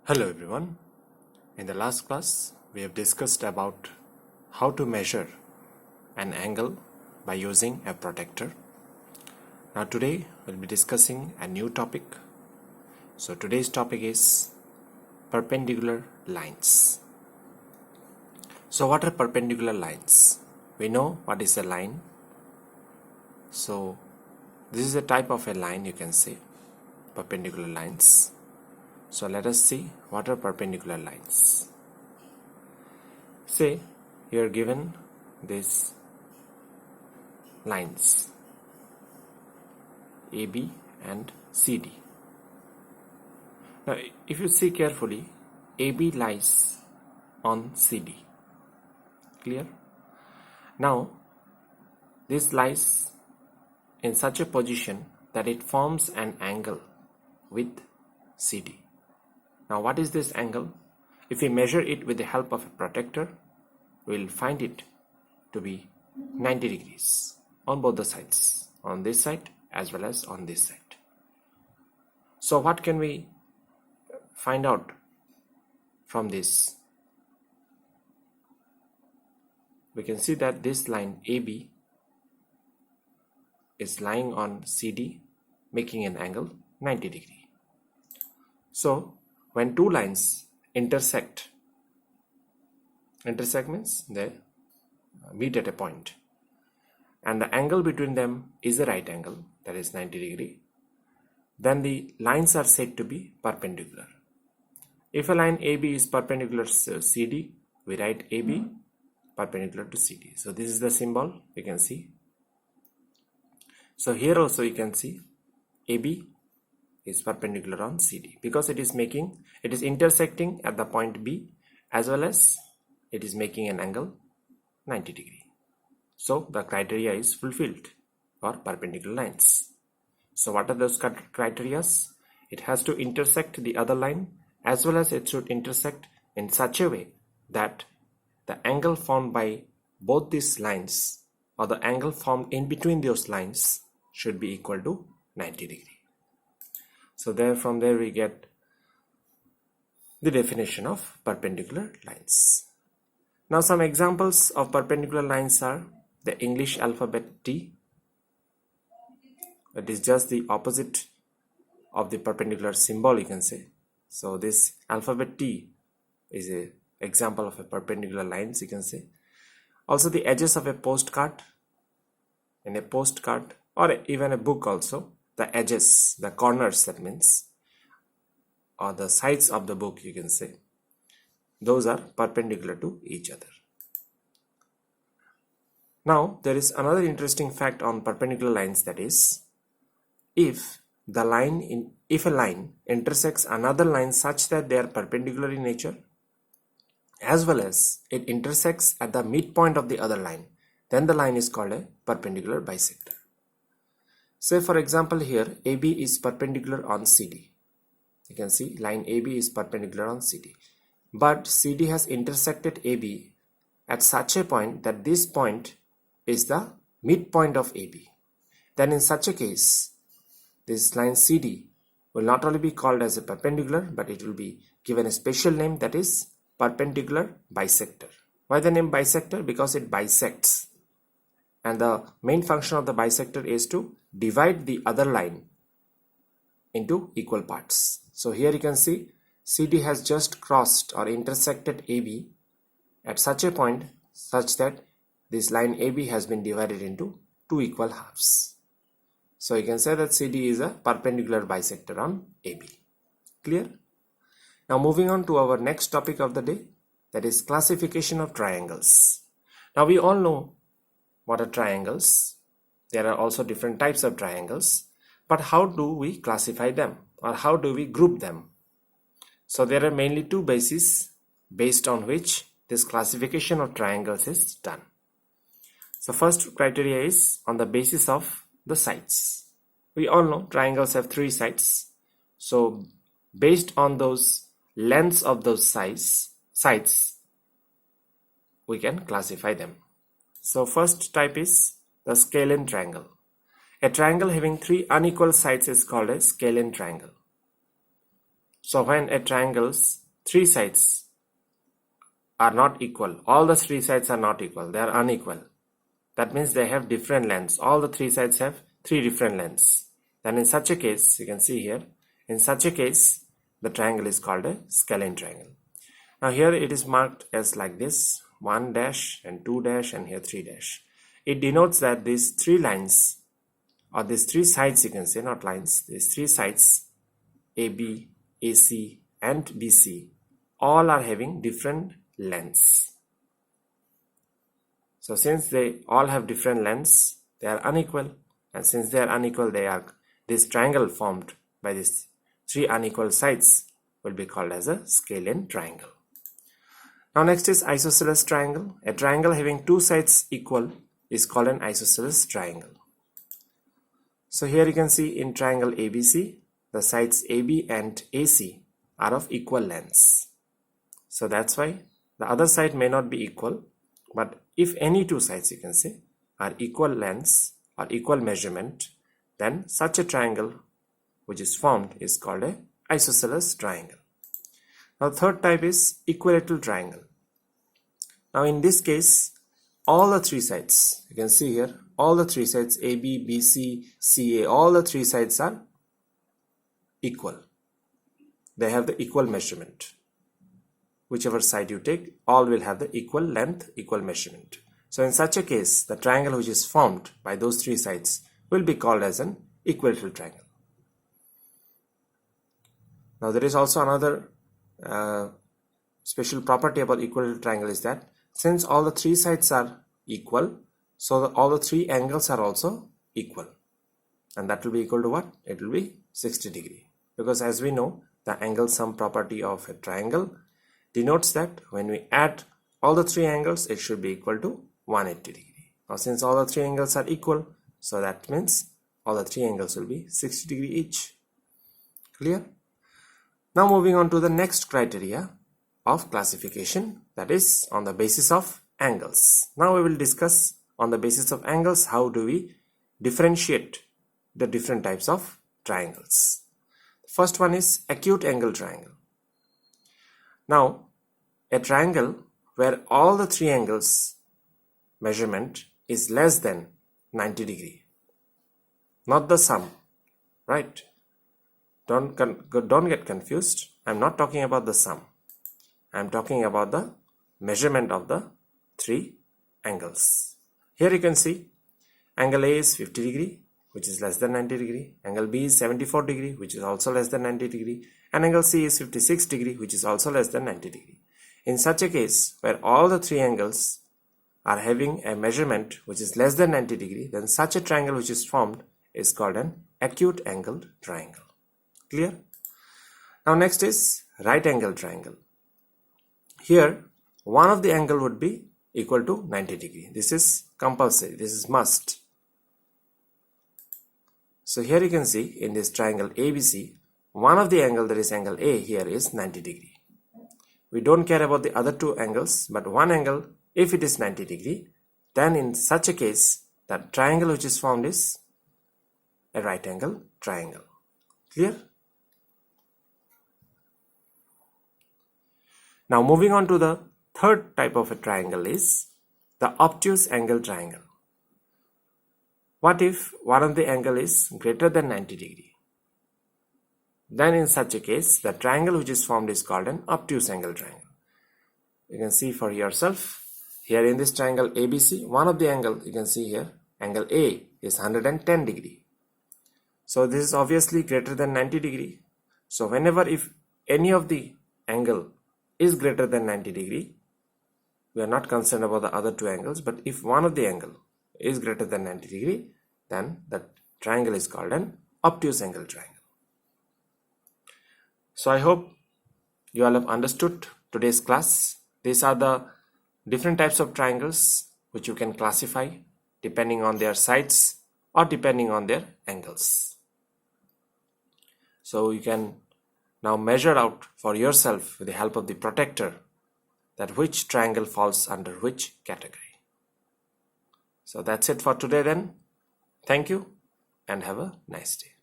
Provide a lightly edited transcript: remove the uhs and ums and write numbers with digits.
Hello everyone. In the last class, we have discussed about how to measure an angle by using a protractor. Now today we'll be discussing a new topic. So today's topic is perpendicular lines. So what are perpendicular lines? We know what is a line. So this is a type of a line, you can say, perpendicular lines. So let us see what are perpendicular lines. Say you are given these lines AB and CD. Now if you see carefully, AB lies on CD. Clear? Now this lies in such a position that it forms an angle with CD. Now what is this angle? If we measure it with the help of a protractor, we will find it to be 90 degrees on both the sides, on this side as well as on this side. So what can we find out from this? We can see that this line AB is lying on CD, making an angle 90 degree. So when two lines intersect means they meet at a point, and the angle between them is a right angle, that is 90 degree, then the lines are said to be perpendicular. If a line AB is perpendicular to CD, we write AB perpendicular to CD. So this is the symbol you can see. So here also you can see AB is perpendicular on CD because it is intersecting at the point B, as well as it is making an angle 90 degree. So the criteria is fulfilled for perpendicular lines. So what are those criteria? It has to intersect the other line, as well as it should intersect in such a way that the angle formed by both these lines, or the angle formed in between those lines, should be equal to 90 degree. So from there we get the definition of perpendicular lines. Now some examples of perpendicular lines are the English alphabet T. It is just the opposite of the perpendicular symbol, you can say. So this alphabet T is an example of a perpendicular lines, you can say. Also the edges of a postcard, in a postcard or even a book also, the edges, the corners, that means, or the sides of the book, you can say, those are perpendicular to each other. Now there is another interesting fact on perpendicular lines, that is, if a line intersects another line such that they are perpendicular in nature, as well as it intersects at the midpoint of the other line, then the line is called a perpendicular bisector. Say for example here AB is perpendicular on CD. You can see line AB is perpendicular on CD. But CD has intersected AB at such a point that this point is the midpoint of AB. Then in such a case, this line CD will not only be called as a perpendicular, but it will be given a special name, that is perpendicular bisector. Why the name bisector? Because it bisects. And the main function of the bisector is to divide the other line into equal parts. So here you can see CD has just crossed or intersected AB at such a point such that this line AB has been divided into two equal halves. So you can say that CD is a perpendicular bisector on AB. Clear? Now moving on to our next topic of the day, that is classification of triangles. Now we all know what are triangles. There are also different types of triangles, but how do we classify them, or how do we group them? So there are mainly two bases based on which this classification of triangles is done. So first criteria is on the basis of the sides. We all know triangles have three sides. So based on those lengths of those sides, we can classify them. So first type is the scalene triangle. A triangle having three unequal sides is called a scalene triangle. So when a triangle's three sides are not equal, all the three sides are not equal, they are unequal. That means they have different lengths. All the three sides have three different lengths. Then in such a case, you can see here, in such a case, the triangle is called a scalene triangle. Now here it is marked as like this, 1 dash and 2 dash and here 3 dash. It denotes that these three lines, or these three sides, you can say, not lines, these three sides, AB, AC and BC, all are having different lengths. So since they all have different lengths, they are unequal, and since they are unequal, this triangle formed by these three unequal sides will be called as a scalene triangle. Now next is isosceles triangle. A triangle having two sides equal is called an isosceles triangle. So here you can see in triangle ABC, the sides AB and AC are of equal lengths. So that's why the other side may not be equal, but if any two sides, you can say, are equal lengths or equal measurement, then such a triangle which is formed is called a isosceles triangle. Now third type is equilateral triangle. Now in this case, all the three sides, you can see here, all the three sides AB, BC, CA, all the three sides are equal. They have the equal measurement. Whichever side you take, all will have the equal length, equal measurement. So in such a case, the triangle which is formed by those three sides will be called as an equilateral triangle. Now there is also another special property about equilateral triangle is that since all the three sides are equal, so all the three angles are also equal. And that will be equal to what? It will be 60 degree. Because as we know, the angle sum property of a triangle denotes that when we add all the three angles, it should be equal to 180 degree. Now since all the three angles are equal, so that means all the three angles will be 60 degree each. Clear? Now moving on to the next criteria of classification, that is on the basis of angles. Now we will discuss on the basis of angles how do we differentiate the different types of triangles. The first one is acute angle triangle. Now, a triangle where all the three angles measurement is less than 90 degree, not the sum, right? Don't get confused. I'm not talking about the sum. I'm talking about the measurement of the three angles. Here you can see angle A is 50 degree, which is less than 90 degree. Angle B is 74 degree, which is also less than 90 degree. And angle C is 56 degree, which is also less than 90 degree. In such a case, where all the three angles are having a measurement which is less than 90 degree, then such a triangle which is formed is called an acute angled triangle. Clear? Now next is right angle triangle. Here, one of the angle would be equal to 90 degree. This is compulsory. This is must. So here you can see in this triangle ABC, one of the angle, that is angle A, here is 90 degree. We don't care about the other two angles, but one angle, if it is 90 degree, then in such a case, that triangle which is formed is a right angle triangle. Clear? Now moving on to the third type of a triangle is the obtuse angle triangle. What if one of the angle is greater than 90 degree? Then in such a case, the triangle which is formed is called an obtuse angle triangle. You can see for yourself, here in this triangle ABC, one of the angle, you can see here, angle A is 110 degree. So this is obviously greater than 90 degree. So whenever if any of the angle is greater than 90 degree, we are not concerned about the other two angles, but if one of the angle is greater than 90 degree, then that triangle is called an obtuse angle triangle. So I hope you all have understood today's class. These are the different types of triangles which you can classify depending on their sides or depending on their angles. So you can now measure out for yourself with the help of the protractor that which triangle falls under which category. So that's it for today then. Thank you and have a nice day.